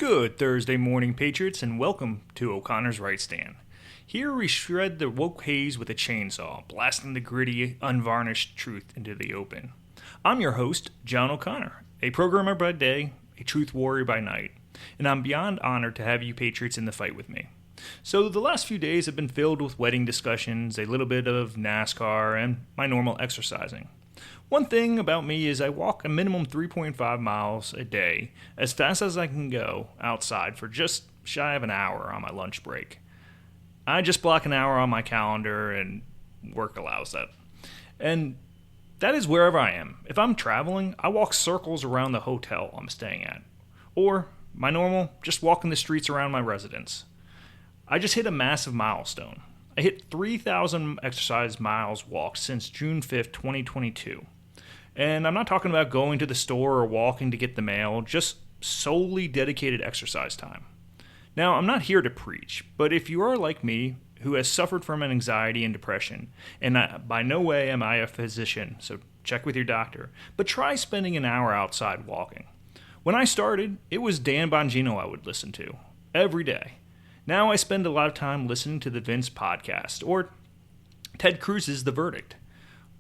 Good Thursday morning, Patriots, and welcome to O'Connor's Right Stand. Here we shred the woke haze with a chainsaw, blasting the gritty, unvarnished truth into the open. I'm your host, John O'Connor, a programmer by day, a truth warrior by night, and I'm beyond honored to have you Patriots in the fight with me. So the last few days have been filled with wedding discussions, a little bit of NASCAR, and my normal exercising. One thing about me is I walk a minimum 3.5 miles a day as fast as I can go outside for just shy of an hour on my lunch break. I just block an hour on my calendar and work allows that. And that is wherever I am. If I'm traveling, I walk circles around the hotel I'm staying at. Or, my normal, just walking the streets around my residence. I just hit a massive milestone. I hit 3,000 exercise miles walked since June 5th, 2022. And I'm not talking about going to the store or walking to get the mail, just solely dedicated exercise time. Now, I'm not here to preach, but if you are like me, who has suffered from anxiety and depression, and by no way am I a physician, so check with your doctor, but try spending an hour outside walking. When I started, it was Dan Bongino I would listen to, every day. Now I spend a lot of time listening to the Vince podcast, or Ted Cruz's The Verdict.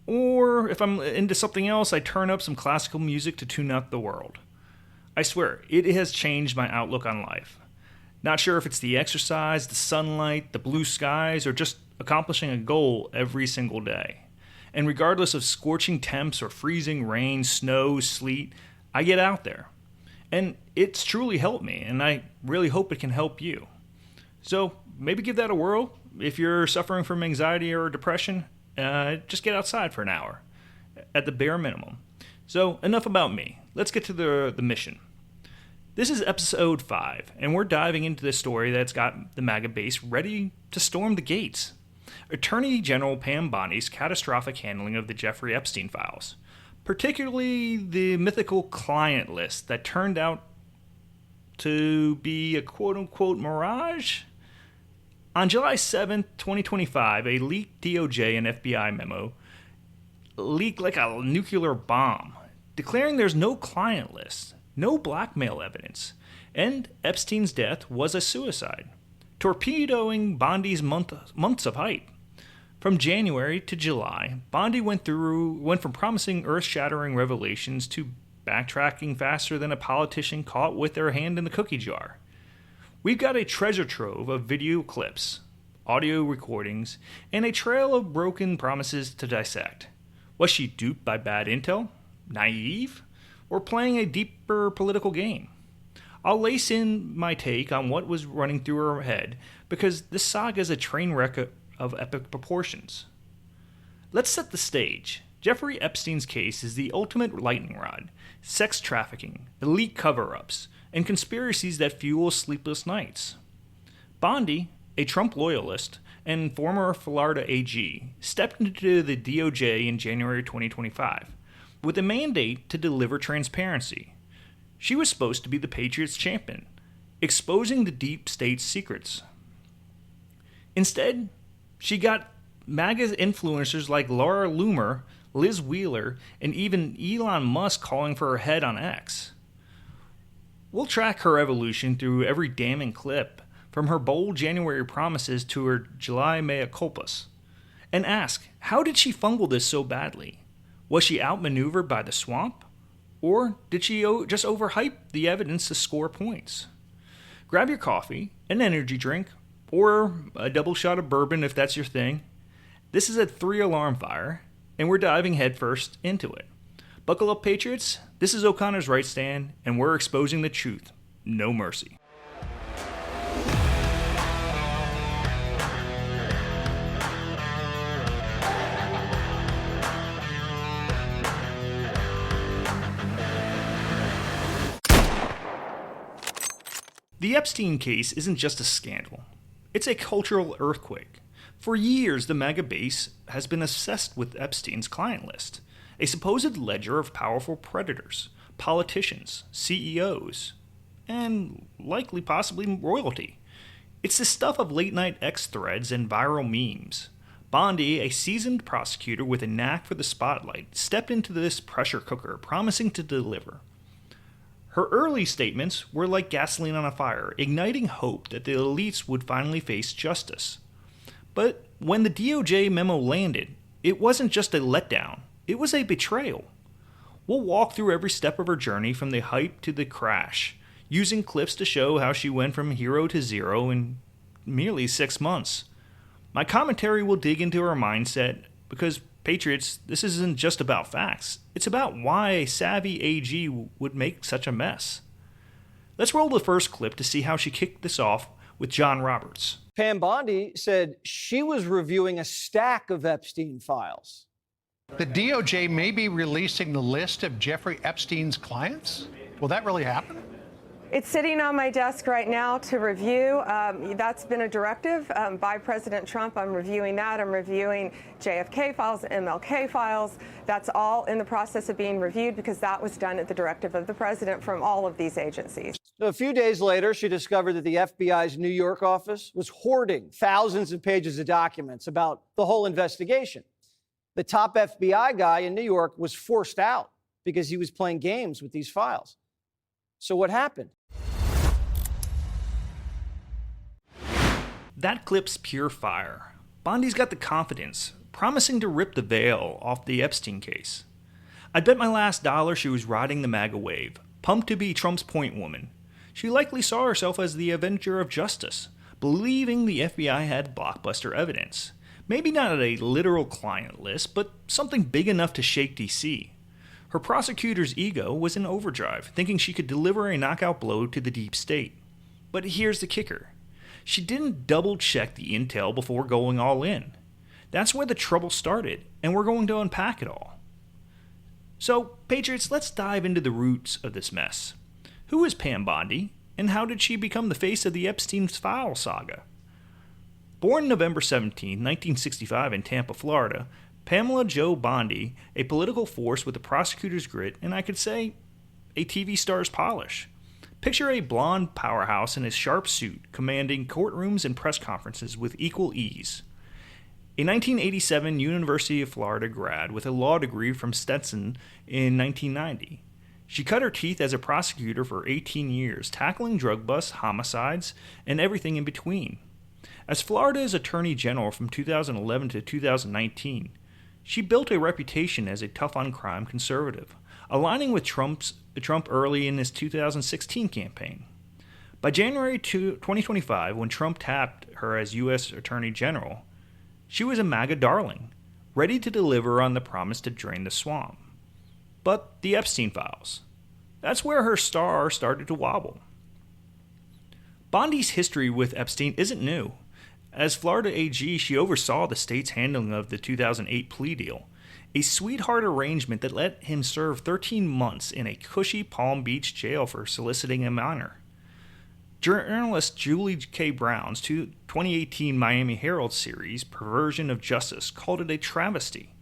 Or if I'm into something else, I turn up some classical music to tune out the world. I swear, it has changed my outlook on life. Not sure if it's the exercise, the sunlight, the blue skies, or just accomplishing a goal every single day. And regardless of scorching temps or freezing rain, snow, sleet, I get out there. And it's truly helped me, and I really hope it can help you. So maybe give that a whirl. If you're suffering from anxiety or depression, just get outside for an hour, at the bare minimum. So enough about me. Let's get to the mission. This is episode 5, and we're diving into the story that's got the MAGA base ready to storm the gates. Attorney General Pam Bondi's catastrophic handling of the Jeffrey Epstein files, particularly the mythical client list that turned out to be a quote-unquote mirage. On July 7, 2025, a leaked DOJ and FBI memo leaked like a nuclear bomb, declaring there's no client list, no blackmail evidence, and Epstein's death was a suicide, torpedoing Bondi's months of hype. From January to July, Bondi went from promising earth-shattering revelations to backtracking faster than a politician caught with their hand in the cookie jar. We've got a treasure trove of video clips, audio recordings, and a trail of broken promises to dissect. Was she duped by bad intel? Naive? Or playing a deeper political game? I'll lace in my take on what was running through her head, because this saga is a train wreck of epic proportions. Let's set the stage. Jeffrey Epstein's case is the ultimate lightning rod: sex trafficking, elite cover-ups, and conspiracies that fuel sleepless nights. Bondi, a Trump loyalist and former Florida AG, stepped into the DOJ in January 2025 with a mandate to deliver transparency. She was supposed to be the Patriots' champion, exposing the deep state's secrets. Instead, she got MAGA influencers like Laura Loomer, Liz Wheeler, and even Elon Musk calling for her head on X. We'll track her evolution through every damning clip, from her bold January promises to her July mea culpas, and ask, how did she fungle this so badly? Was she outmaneuvered by the swamp? Or did she just overhype the evidence to score points? Grab your coffee, an energy drink, or a double shot of bourbon if that's your thing. This is a 3-alarm fire, and we're diving headfirst into it. Buckle up, Patriots. This is O'Connor's Right Stand, and we're exposing the truth. No mercy. The Epstein case isn't just a scandal. It's a cultural earthquake. For years, the MAGA base has been obsessed with Epstein's client list, a supposed ledger of powerful predators, politicians, CEOs, and likely possibly royalty. It's the stuff of late-night X threads and viral memes. Bondi, a seasoned prosecutor with a knack for the spotlight, stepped into this pressure cooker, promising to deliver. Her early statements were like gasoline on a fire, igniting hope that the elites would finally face justice. But when the DOJ memo landed, it wasn't just a letdown, it was a betrayal. We'll walk through every step of her journey from the hype to the crash, using clips to show how she went from hero to zero in merely 6 months. My commentary will dig into her mindset because, Patriots, this isn't just about facts. It's about why a savvy AG would make such a mess. Let's roll the first clip to see how she kicked this off with John Roberts. Pam Bondi said she was reviewing a stack of Epstein files. The DOJ may be releasing the list of Jeffrey Epstein's clients? Will that really happen? It's sitting on my desk right now to review. That's been a directive by President Trump. I'm reviewing that. I'm reviewing JFK files, MLK files. That's all in the process of being reviewed because that was done at the directive of the president from all of these agencies. A few days later, she discovered that the FBI's New York office was hoarding thousands of pages of documents about the whole investigation. The top FBI guy in New York was forced out because he was playing games with these files. So what happened? That clip's pure fire. Bondi's got the confidence, promising to rip the veil off the Epstein case. I'd bet my last dollar she was riding the MAGA wave, pumped to be Trump's point woman. She likely saw herself as the avenger of justice, believing the FBI had blockbuster evidence. Maybe not a literal client list, but something big enough to shake DC. Her prosecutor's ego was in overdrive, thinking she could deliver a knockout blow to the deep state. But here's the kicker. She didn't double-check the intel before going all in. That's where the trouble started, and we're going to unpack it all. So, Patriots, let's dive into the roots of this mess. Who is Pam Bondi, and how did she become the face of the Epstein file saga? Born November 17, 1965 in Tampa, Florida, Pamela Jo Bondi, a political force with a prosecutor's grit, and I could say, a TV star's polish. Picture a blonde powerhouse in a sharp suit, commanding courtrooms and press conferences with equal ease. A 1987 University of Florida grad with a law degree from Stetson in 1990. She cut her teeth as a prosecutor for 18 years, tackling drug busts, homicides, and everything in between. As Florida's Attorney General from 2011 to 2019, she built a reputation as a tough-on-crime conservative, aligning with Trump early in his 2016 campaign. By January 2025, when Trump tapped her as U.S. Attorney General, she was a MAGA darling, ready to deliver on the promise to drain the swamp. But the Epstein files. That's where her star started to wobble. Bondi's history with Epstein isn't new. As Florida AG, she oversaw the state's handling of the 2008 plea deal, a sweetheart arrangement that let him serve 13 months in a cushy Palm Beach jail for soliciting a minor. Journalist Julie K. Brown's 2018 Miami Herald series, Perversion of Justice, called it a travesty,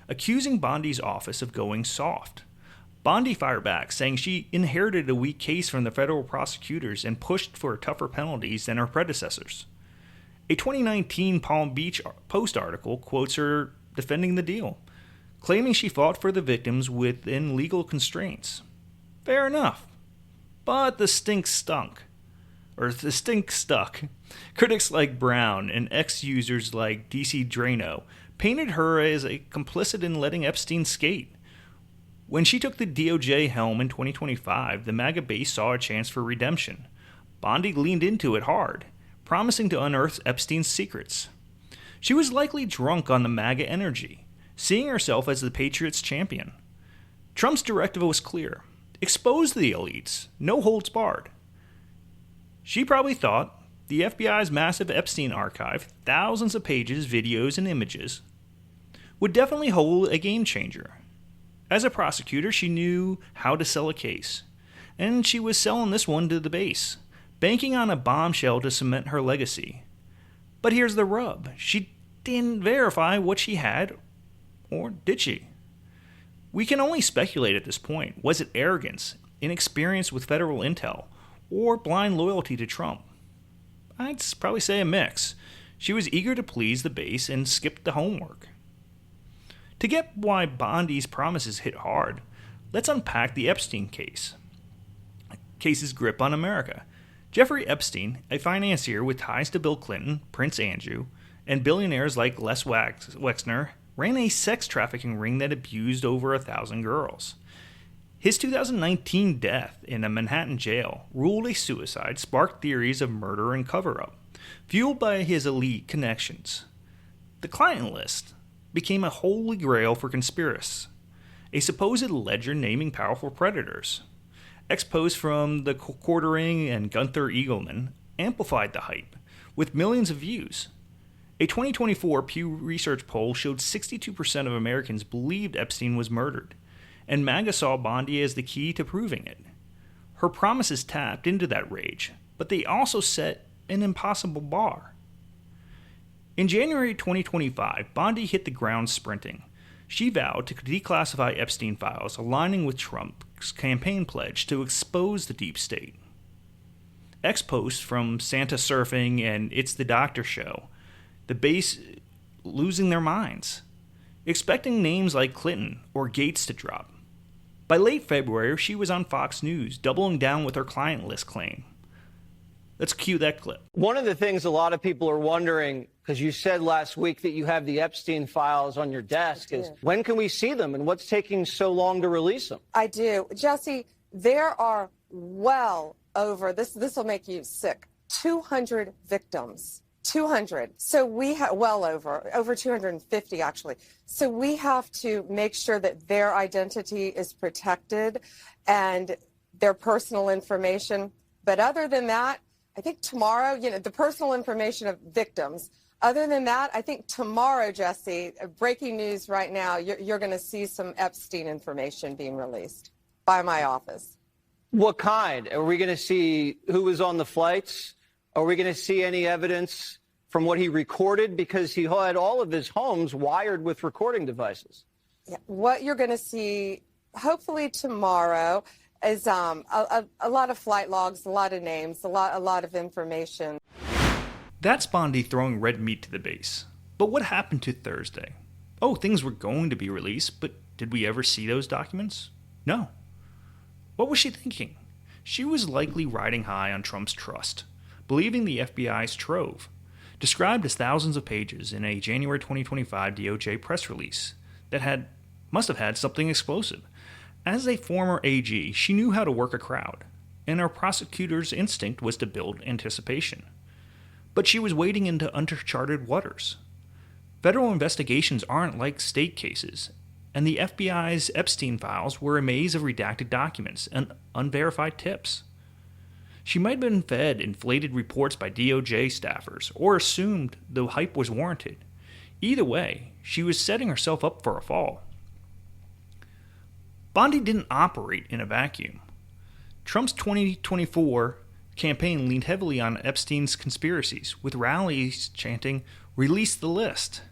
accusing Bondi's office of going soft. Bondi fired back, saying she inherited a weak case from the federal prosecutors and pushed for tougher penalties than her predecessors. A 2019 Palm Beach Post article quotes her defending the deal, claiming she fought for the victims within legal constraints. Fair enough. But the stink stuck. Critics like Brown and ex-users like DC Drano painted her as a complicit in letting Epstein skate. When she took the DOJ helm in 2025, the MAGA base saw a chance for redemption. Bondi leaned into it hard, promising to unearth Epstein's secrets. She was likely drunk on the MAGA energy, seeing herself as the Patriots' champion. Trump's directive was clear. Expose the elites, no holds barred. She probably thought the FBI's massive Epstein archive, thousands of pages, videos, and images, would definitely hold a game changer. As a prosecutor, she knew how to sell a case, and she was selling this one to the base, banking on a bombshell to cement her legacy. But here's the rub. She didn't verify what she had, or did she? We can only speculate at this point. Was it arrogance, inexperience with federal intel, or blind loyalty to Trump? I'd probably say a mix. She was eager to please the base and skipped the homework. To get why Bondi's promises hit hard, let's unpack the Epstein case. case's grip on America. Jeffrey Epstein, a financier with ties to Bill Clinton, Prince Andrew, and billionaires like Les Wexner, ran a sex trafficking ring that abused over 1,000 girls. His 2019 death in a Manhattan jail, ruled a suicide, sparked theories of murder and cover-up, fueled by his elite connections. The client list became a holy grail for conspiracists, a supposed ledger naming powerful predators. Ex-posts from the Quartering and Gunther Eagleman amplified the hype, with millions of views. A 2024 Pew Research poll showed 62% of Americans believed Epstein was murdered, and MAGA saw Bondi as the key to proving it. Her promises tapped into that rage, but they also set an impossible bar. In January 2025, Bondi hit the ground sprinting. She vowed to declassify Epstein files, aligning with Trump's campaign pledge to expose the deep state. Ex-posts from Santa Surfing and It's the Doctor Show, the base losing their minds, expecting names like Clinton or Gates to drop. By late February, she was on Fox News, doubling down with her client list claim. Let's cue that clip. One of the things a lot of people are wondering, because you said last week that you have the Epstein files on your desk, is when can we see them and what's taking so long to release them? I do. Jesse, there are well over, this will make you sick, 200 victims. 200. So we have over 250 actually. So we have to make sure that their identity is protected and their personal information. But other than that, I think tomorrow, the personal information of victims. Other than that, I think tomorrow, Jesse, breaking news right now, you're going to see some Epstein information being released by my office. What kind? Are we going to see who was on the flights? Are we going to see any evidence from what he recorded? Because he had all of his homes wired with recording devices. Yeah. What you're going to see, hopefully tomorrow, is a lot of flight logs, a lot of names, a lot of information. That's Bondi throwing red meat to the base. But what happened to Thursday? Oh, things were going to be released, but did we ever see those documents? No. What was she thinking? She was likely riding high on Trump's trust, believing the FBI's trove, described as thousands of pages in a January 2025 DOJ press release that must have had something explosive. As a former AG, she knew how to work a crowd, and her prosecutor's instinct was to build anticipation. But she was wading into uncharted waters. Federal investigations aren't like state cases, and the FBI's Epstein files were a maze of redacted documents and unverified tips. She might have been fed inflated reports by DOJ staffers, or assumed the hype was warranted. Either way, she was setting herself up for a fall. Bondi didn't operate in a vacuum. Trump's 2024 campaign leaned heavily on Epstein's conspiracies, with rallies chanting, "Release the list."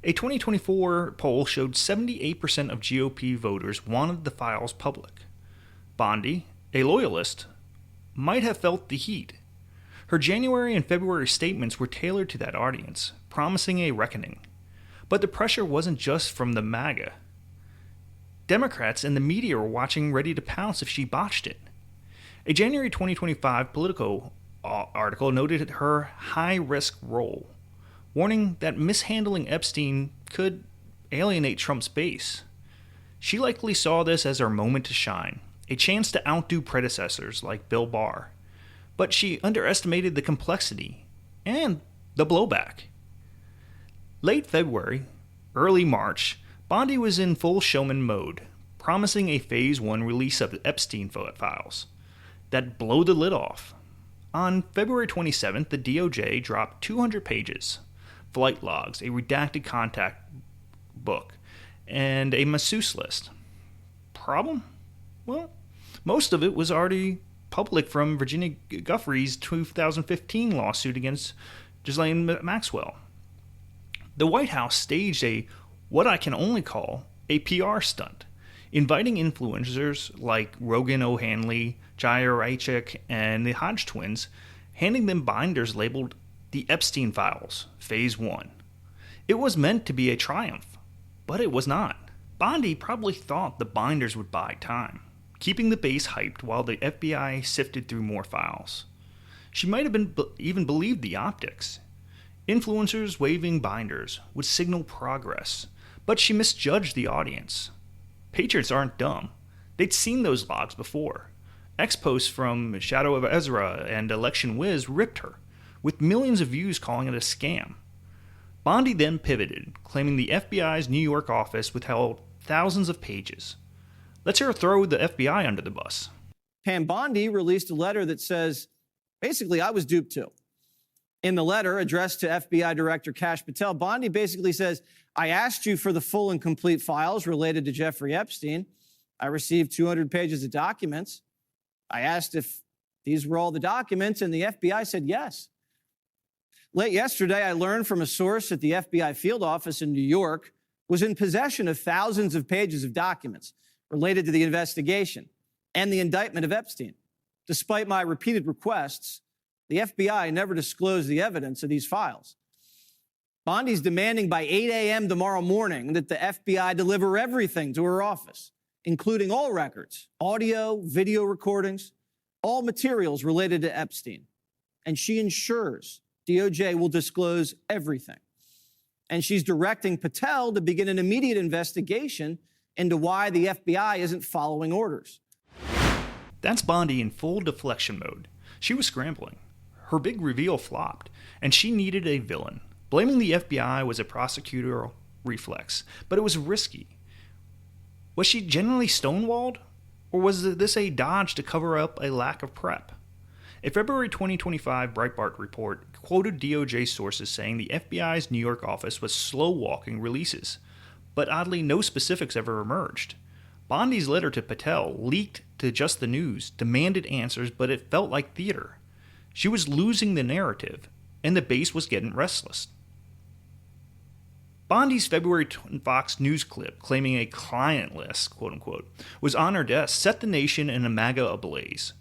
A 2024 poll showed 78% of GOP voters wanted the files public. Bondi, a loyalist, might have felt the heat. Her January and February statements were tailored to that audience, promising a reckoning. But the pressure wasn't just from the MAGA. Democrats and the media were watching, ready to pounce if she botched it. A January 2025 Politico article noted her high-risk role, warning that mishandling Epstein could alienate Trump's base. She likely saw this as her moment to shine, a chance to outdo predecessors like Bill Barr. But she underestimated the complexity and the blowback. Late February, early March, Bondi was in full showman mode, promising a Phase 1 release of the Epstein files that'd blow the lid off. On February 27th, the DOJ dropped 200 pages, flight logs, a redacted contact book, and a masseuse list. Problem? Well, most of it was already public from Virginia Giuffre's 2015 lawsuit against Ghislaine Maxwell. The White House staged what I can only call a PR stunt, inviting influencers like Rogan O'Hanley, Jair Raichik, and the Hodge twins, handing them binders labeled The Epstein Files, Phase 1. It was meant to be a triumph, but it was not. Bondi probably thought the binders would buy time, keeping the base hyped while the FBI sifted through more files. She might have even believed the optics. Influencers waving binders would signal progress, but she misjudged the audience. Patriots aren't dumb. They'd seen those logs before. Ex-posts from Shadow of Ezra and Election Wiz ripped her, with millions of views calling it a scam. Bondi then pivoted, claiming the FBI's New York office withheld thousands of pages. Let's hear her throw the FBI under the bus. Pam Bondi released a letter that says, basically, I was duped too. In the letter addressed to FBI Director Kash Patel, Bondi basically says, I asked you for the full and complete files related to Jeffrey Epstein. I received 200 pages of documents. I asked if these were all the documents, and the FBI said yes. Late yesterday, I learned from a source at the FBI field office in New York was in possession of thousands of pages of documents related to the investigation and the indictment of Epstein. Despite my repeated requests, the FBI never disclosed the evidence of these files. Bondi's demanding by 8 a.m. tomorrow morning that the FBI deliver everything to her office, including all records, audio, video recordings, all materials related to Epstein. And she ensures DOJ will disclose everything. And she's directing Patel to begin an immediate investigation into why the FBI isn't following orders. That's Bondi in full deflection mode. She was scrambling. Her big reveal flopped, and she needed a villain. Blaming the FBI was a prosecutorial reflex, but it was risky. Was she genuinely stonewalled? Or was this a dodge to cover up a lack of prep? A February 2025 Breitbart report quoted DOJ sources saying the FBI's New York office was slow-walking releases, but oddly no specifics ever emerged. Bondi's letter to Patel, leaked to Just the News, demanded answers, but it felt like theater. She was losing the narrative, and the base was getting restless. Bondi's February Fox News clip claiming a client list, quote-unquote, was on her desk set the nation in a MAGA ablaze.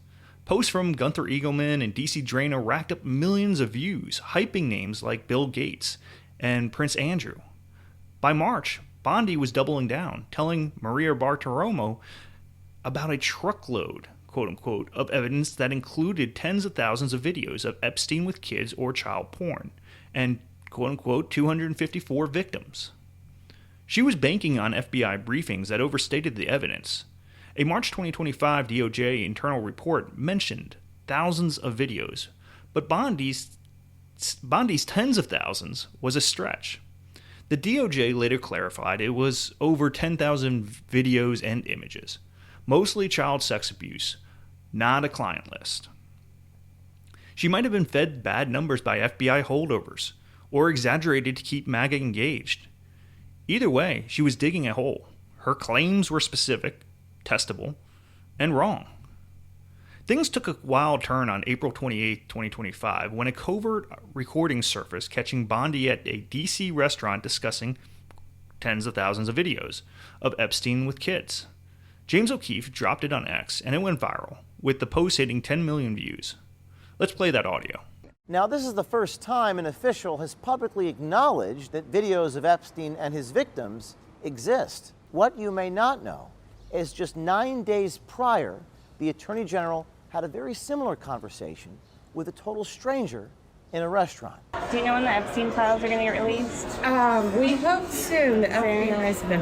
Posts from Gunther Eagleman and DC Draino racked up millions of views, hyping names like Bill Gates and Prince Andrew. By March, Bondi was doubling down, telling Maria Bartiromo about a truckload, quote-unquote, of evidence that included tens of thousands of videos of Epstein with kids or child porn, and, quote-unquote, 254 victims. She was banking on FBI briefings that overstated the evidence. A March 2025 DOJ internal report mentioned thousands of videos, but Bondi's tens of thousands was a stretch. The DOJ later clarified it was over 10,000 videos and images, mostly child sex abuse, not a client list. She might have been fed bad numbers by FBI holdovers, or exaggerated to keep MAGA engaged. Either way, she was digging a hole. Her claims were specific, testable, and wrong. Things took a wild turn on April 28, 2025, when a covert recording surfaced catching Bondi at a D.C. restaurant discussing tens of thousands of videos of Epstein with kids. James O'Keefe dropped it on X, and it went viral, with the post hitting 10 million views. Let's play that audio. Now, this is the first time an official has publicly acknowledged that videos of Epstein and his victims exist. What you may not know is just 9 days prior, the Attorney General had a very similar conversation with a total stranger in a restaurant. Do you know when the Epstein files are going to get released? We hope soon. The FBI's been.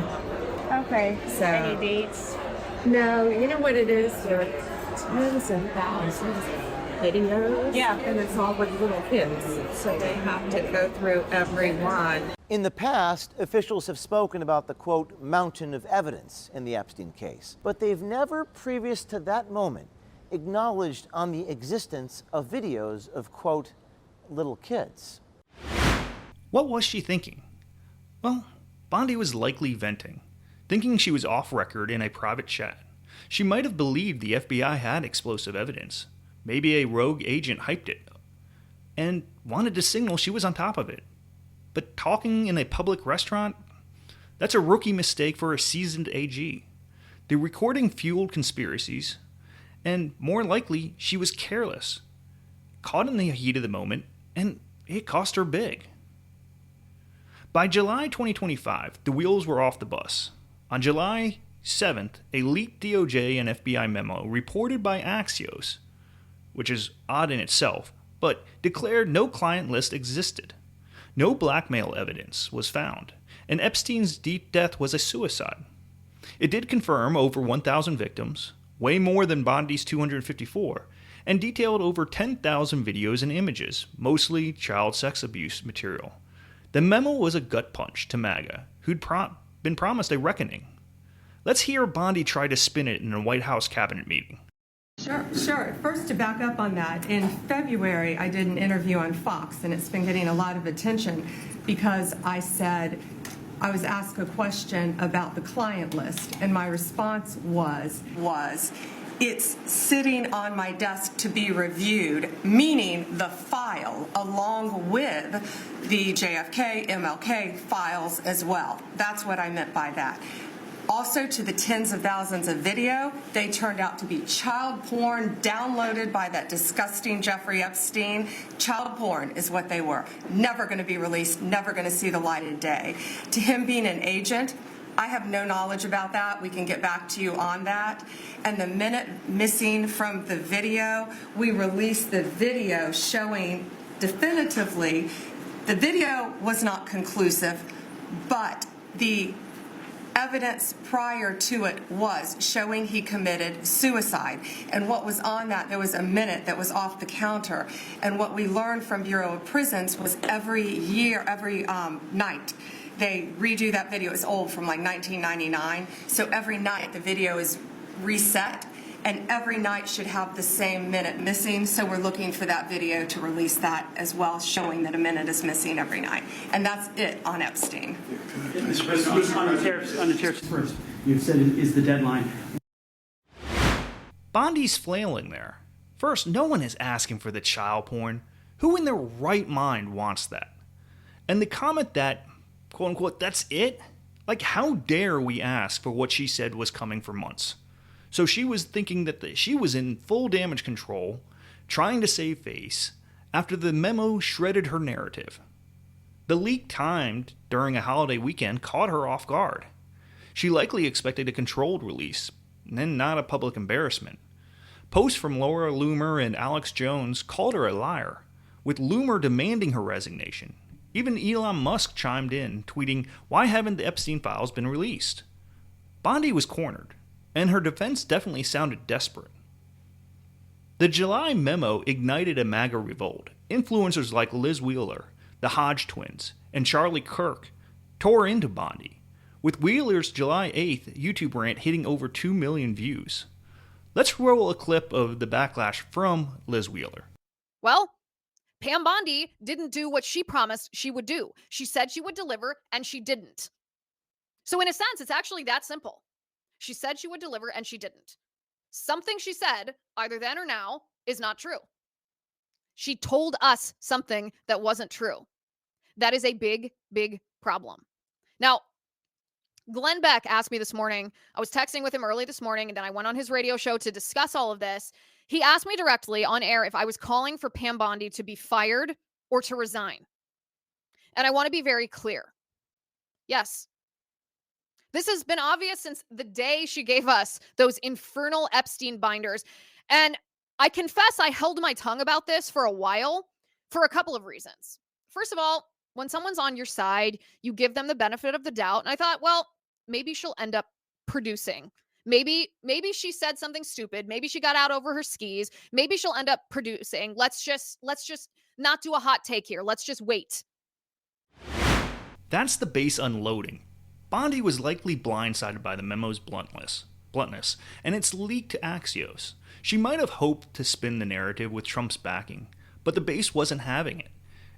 Okay. So. Any dates? No, you know what it is? There are tons and thousands of videos. Yeah. And it's all with little kids. So they have to go through every one. In the past, officials have spoken about the, quote, mountain of evidence in the Epstein case, but they've never, previous to that moment, acknowledged on the existence of videos of, quote, little kids. What was she thinking? Well, Bondi was likely venting, thinking she was off record in a private chat. She might have believed the FBI had explosive evidence. Maybe a rogue agent hyped it, and wanted to signal she was on top of it. But talking in a public restaurant? That's a rookie mistake for a seasoned AG. The recording fueled conspiracies, and more likely, she was careless. Caught in the heat of the moment, and it cost her big. By July 2025, the wheels were off the bus. On July 7th, a leaked DOJ and FBI memo reported by Axios, which is odd in itself, but declared no client list existed. No blackmail evidence was found, and Epstein's death was a suicide. It did confirm over 1,000 victims, way more than Bondi's 254, and detailed over 10,000 videos and images, mostly child sex abuse material. The memo was a gut punch to MAGA, who'd been promised a reckoning. Let's hear Bondi try to spin it in a White House cabinet meeting. Sure. First, to back up on that, in February, I did an interview on Fox, and it's been getting a lot of attention because I was asked a question about the client list, and my response was, it's sitting on my desk to be reviewed, meaning the file, along with the JFK, MLK files as well. That's what I meant by that. Also, to the tens of thousands of video, they turned out to be child porn downloaded by that disgusting Jeffrey Epstein. Child porn is what they were. Never going to be released, never going to see the light of day. To him being an agent, I have no knowledge about that. We can get back to you on that. And the minute missing from the video, we released the video showing definitively the video was not conclusive, but the evidence prior to it was showing he committed suicide. And what was on that, there was a minute that was off the counter. And what we learned from Bureau of Prisons was every night, they redo that video. It's old, from like 1999. So every night the video is reset, and every night should have the same minute missing. So we're looking for that video to release that as well, showing that a minute is missing every night. And that's it on Epstein. Mr. President, on the tariffs first, you've said it is the deadline. Bondi's flailing there. First, no one is asking for the child porn. Who in their right mind wants that? And the comment that, quote unquote, that's it? Like, how dare we ask for what she said was coming for months? So she was thinking that she was in full damage control, trying to save face, after the memo shredded her narrative. The leak timed during a holiday weekend caught her off guard. She likely expected a controlled release, and not a public embarrassment. Posts from Laura Loomer and Alex Jones called her a liar, with Loomer demanding her resignation. Even Elon Musk chimed in, tweeting, "Why haven't the Epstein files been released?" Bondi was cornered, and her defense definitely sounded desperate. The July memo ignited a MAGA revolt. Influencers like Liz Wheeler, the Hodge twins, and Charlie Kirk tore into Bondi, with Wheeler's July 8th YouTube rant hitting over 2 million views. Let's roll a clip of the backlash from Liz Wheeler. Well, Pam Bondi didn't do what she promised she would do. She said she would deliver, and she didn't. So in a sense, it's actually that simple. She said she would deliver, and she didn't. Something she said, either then or now, is not true. She told us something that wasn't true. That is a big, big problem. Now, Glenn Beck asked me this morning, I was texting with him early this morning, and then I went on his radio show to discuss all of this. He asked me directly on air if I was calling for Pam Bondi to be fired or to resign. And I want to be very clear. Yes. This has been obvious since the day she gave us those infernal Epstein binders. And I confess I held my tongue about this for a while for a couple of reasons. First of all, when someone's on your side, you give them the benefit of the doubt. And I thought, well, maybe she'll end up producing. Maybe she said something stupid. Maybe she got out over her skis. Maybe she'll end up producing. Let's just not do a hot take here. Let's just wait. That's the base unloading. Bondi was likely blindsided by the memo's bluntness, and its leak to Axios. She might have hoped to spin the narrative with Trump's backing, but the base wasn't having it.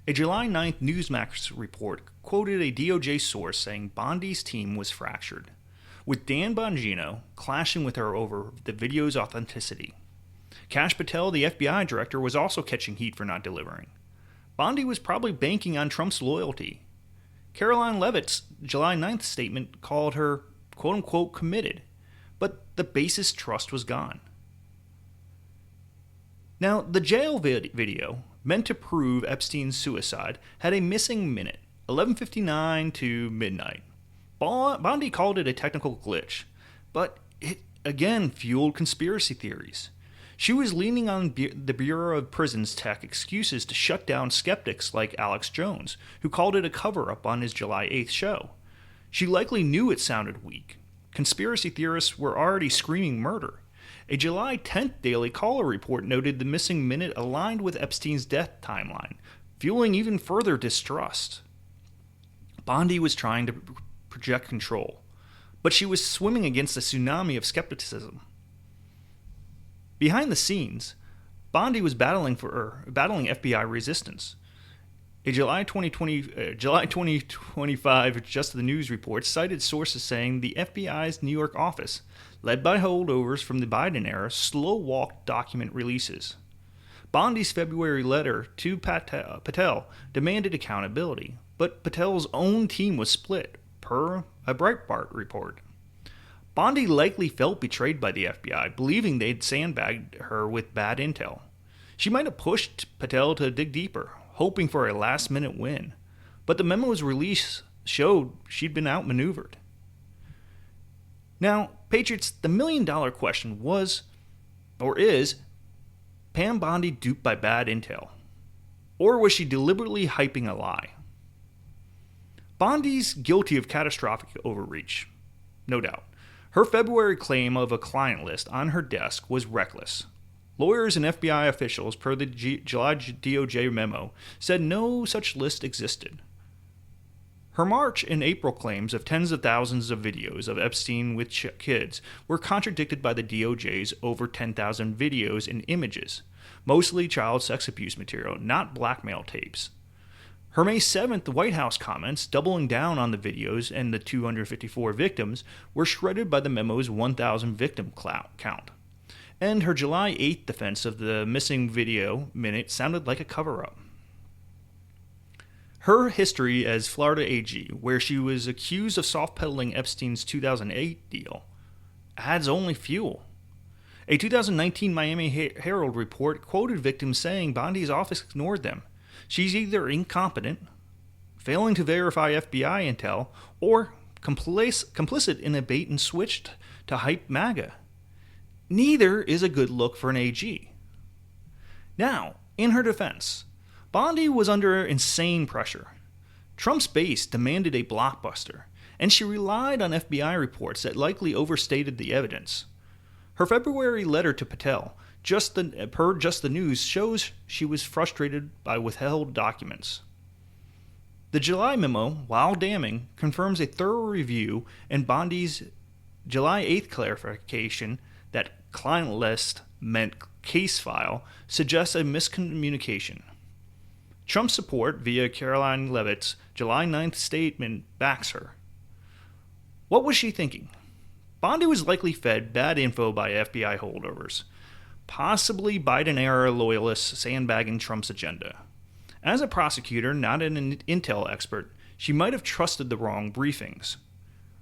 A July 9th Newsmax report quoted a DOJ source saying Bondi's team was fractured, with Dan Bongino clashing with her over the video's authenticity. Kash Patel, the FBI director, was also catching heat for not delivering. Bondi was probably banking on Trump's loyalty. Caroline Leavitt's July 9th statement called her, quote-unquote, committed, but the base's trust was gone. Now, the jail video, meant to prove Epstein's suicide, had a missing minute, 11:59 to midnight. Bondi called it a technical glitch, but it again fueled conspiracy theories. She was leaning on the Bureau of Prisons tech excuses to shut down skeptics like Alex Jones, who called it a cover-up on his July 8th show. She likely knew it sounded weak. Conspiracy theorists were already screaming murder. A July 10th Daily Caller report noted the missing minute aligned with Epstein's death timeline, fueling even further distrust. Bondi was trying to project control, but she was swimming against a tsunami of skepticism. Behind the scenes, Bondi was battling FBI resistance. A July 2025 Just the News report cited sources saying the FBI's New York office, led by holdovers from the Biden era, slow-walked document releases. Bondi's February letter to Patel demanded accountability, but Patel's own team was split, per a Breitbart report. Bondi likely felt betrayed by the FBI, believing they'd sandbagged her with bad intel. She might have pushed Patel to dig deeper, hoping for a last-minute win, but the memo's release showed she'd been outmaneuvered. Now, Patriots, the million-dollar question was, or is, Pam Bondi duped by bad intel? Or was she deliberately hyping a lie? Bondi's guilty of catastrophic overreach, no doubt. Her February claim of a client list on her desk was reckless. Lawyers and FBI officials, per the July DOJ memo, said no such list existed. Her March and April claims of tens of thousands of videos of Epstein with kids were contradicted by the DOJ's over 10,000 videos and images, mostly child sex abuse material, not blackmail tapes. Her May 7th White House comments, doubling down on the videos and the 254 victims, were shredded by the memo's 1,000 victim count. And her July 8th defense of the missing video minute sounded like a cover-up. Her history as Florida AG, where she was accused of soft-pedaling Epstein's 2008 deal, adds only fuel. A 2019 Miami Herald report quoted victims saying Bondi's office ignored them. She's either incompetent, failing to verify FBI intel, or complicit in a bait and switch to hype MAGA. Neither is a good look for an AG. Now, in her defense, Bondi was under insane pressure. Trump's base demanded a blockbuster, and she relied on FBI reports that likely overstated the evidence. Her February letter to Patel, per Just the News, shows she was frustrated by withheld documents. The July memo, while damning, confirms a thorough review, and Bondi's July 8th clarification that client list meant case file suggests a miscommunication. Trump's support via Caroline Leavitt's July 9th statement backs her. What was she thinking? Bondi was likely fed bad info by FBI holdovers, possibly Biden-era loyalists sandbagging Trump's agenda. As a prosecutor, not an intel expert, she might have trusted the wrong briefings.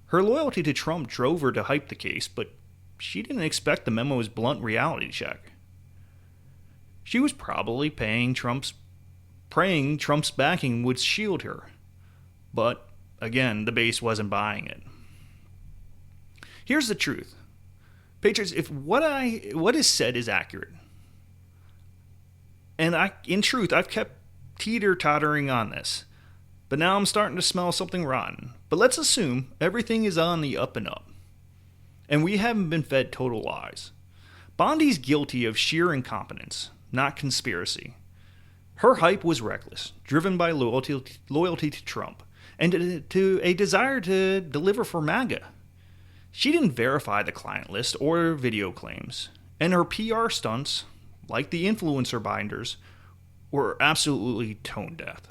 Her loyalty to Trump drove her to hype the case, but she didn't expect the memo's blunt reality check. She was probably praying Trump's backing would shield her. But, again, the base wasn't buying it. Here's the truth. Patriots, if what is said is accurate, and in truth, I've kept teeter-tottering on this, but now I'm starting to smell something rotten. But let's assume everything is on the up and up, and we haven't been fed total lies. Bondi's guilty of sheer incompetence, not conspiracy. Her hype was reckless, driven by loyalty to Trump, and to a desire to deliver for MAGA. She didn't verify the client list or video claims, and her PR stunts, like the influencer binders, were absolutely tone deaf.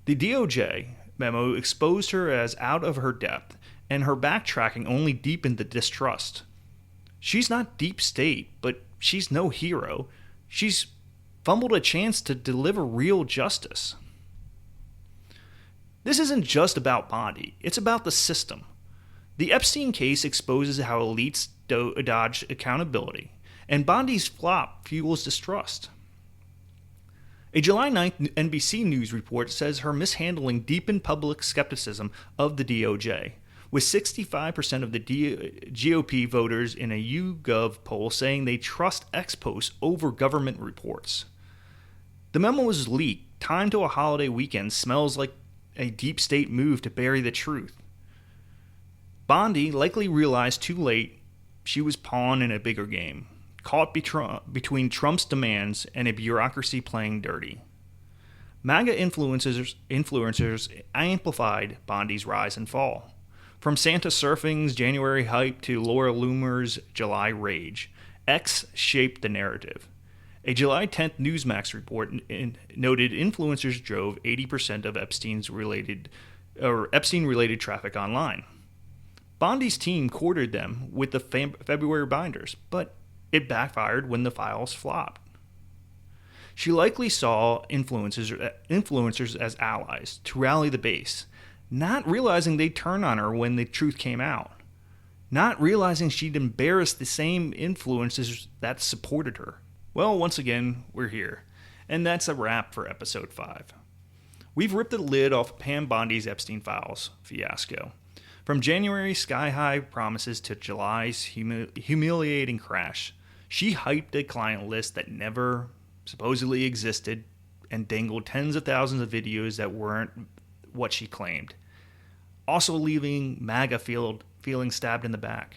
The DOJ memo exposed her as out of her depth, and her backtracking only deepened the distrust. She's not deep state, but she's no hero. She's fumbled a chance to deliver real justice. This isn't just about Bondi, it's about the system. The Epstein case exposes how elites dodge accountability, and Bondi's flop fuels distrust. A July 9th NBC News report says her mishandling deepened public skepticism of the DOJ, with 65% of the GOP voters in a YouGov poll saying they trust X posts over government reports. The memo was leaked, timed to a holiday weekend, smells like a deep state move to bury the truth. Bondi likely realized too late she was pawn in a bigger game, caught between Trump's demands and a bureaucracy playing dirty. MAGA influencers amplified Bondi's rise and fall. From Santa Surfing's January hype to Laura Loomer's July rage, X shaped the narrative. A July 10th Newsmax report noted influencers drove 80% of Epstein-related traffic online. Bondi's team courted them with the February binders, but it backfired when the files flopped. She likely saw influencers as allies to rally the base, not realizing they'd turn on her when the truth came out, not realizing she'd embarrassed the same influencers that supported her. Well, once again, we're here, and that's a wrap for episode 5. We've ripped the lid off Pam Bondi's Epstein files fiasco. From January's sky-high promises to July's humiliating crash, she hyped a client list that never supposedly existed and dangled tens of thousands of videos that weren't what she claimed, also leaving MAGA feeling stabbed in the back.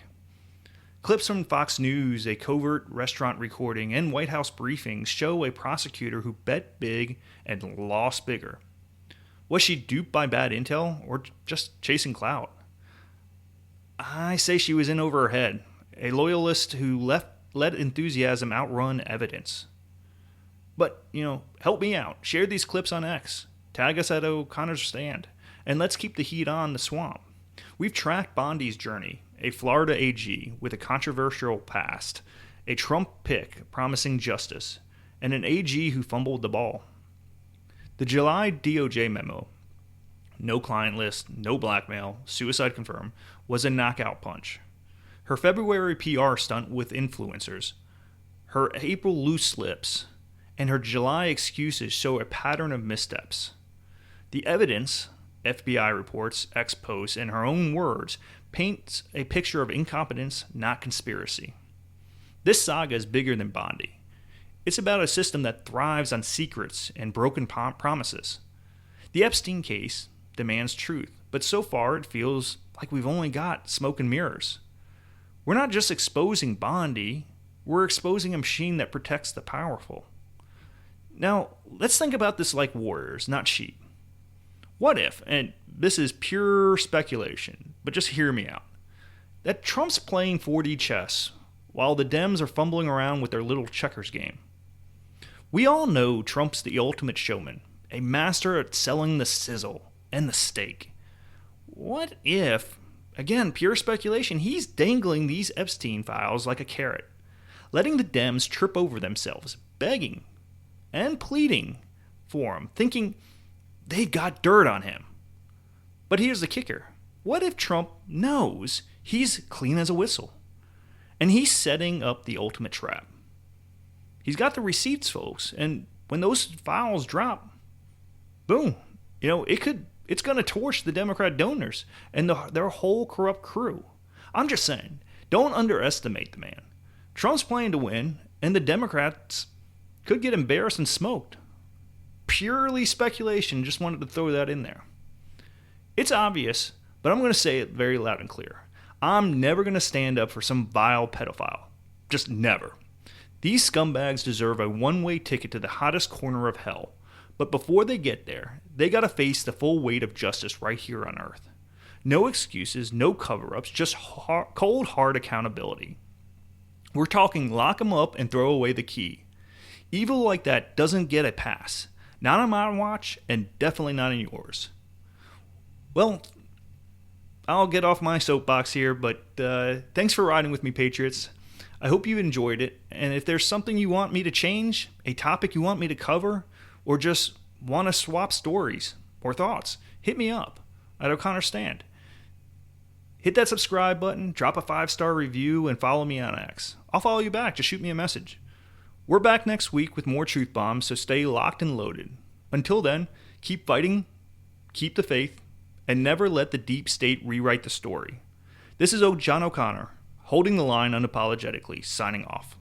Clips from Fox News, a covert restaurant recording, and White House briefings show a prosecutor who bet big and lost bigger. Was she duped by bad intel or just chasing clout? I say she was in over her head, a loyalist who let enthusiasm outrun evidence. But, help me out. Share these clips on X. Tag us at O'Connor's Stand. And let's keep the heat on the swamp. We've tracked Bondi's journey, a Florida AG with a controversial past, a Trump pick promising justice, and an AG who fumbled the ball. The July DOJ memo, no client list, no blackmail, suicide confirmed, was a knockout punch. Her February PR stunt with influencers, her April loose slips, and her July excuses show a pattern of missteps. The evidence, FBI reports, X posts, and her own words, paints a picture of incompetence, not conspiracy. This saga is bigger than Bondi. It's about a system that thrives on secrets and broken promises. The Epstein case demands truth, but so far it feels like we've only got smoke and mirrors. We're not just exposing Bondi, we're exposing a machine that protects the powerful. Now, let's think about this like warriors, not sheep. What if, and this is pure speculation, but just hear me out, that Trump's playing 4D chess while the Dems are fumbling around with their little checkers game? We all know Trump's the ultimate showman, a master at selling the sizzle and the steak. What if, again, pure speculation, he's dangling these Epstein files like a carrot, letting the Dems trip over themselves, begging and pleading for him, thinking they got dirt on him. But here's the kicker. What if Trump knows he's clean as a whistle, and he's setting up the ultimate trap? He's got the receipts, folks, and when those files drop, boom, it's going to torch the Democrat donors and their whole corrupt crew. I'm just saying, don't underestimate the man. Trump's playing to win, and the Democrats could get embarrassed and smoked. Purely speculation, just wanted to throw that in there. It's obvious, but I'm going to say it very loud and clear. I'm never going to stand up for some vile pedophile. Just never. These scumbags deserve a one-way ticket to the hottest corner of hell. But before they get there, they got to face the full weight of justice right here on Earth. No excuses, no cover-ups, just cold, hard accountability. We're talking lock them up and throw away the key. Evil like that doesn't get a pass. Not on my watch, and definitely not in yours. Well, I'll get off my soapbox here, but thanks for riding with me, Patriots. I hope you enjoyed it, and if there's something you want me to change, a topic you want me to cover, or just want to swap stories or thoughts, hit me up at O'Connor's Stand. Hit that subscribe button, drop a 5-star review, and follow me on X. I'll follow you back. Just shoot me a message. We're back next week with more truth bombs, so stay locked and loaded. Until then, keep fighting, keep the faith, and never let the deep state rewrite the story. This is John O'Connor, holding the line unapologetically, signing off.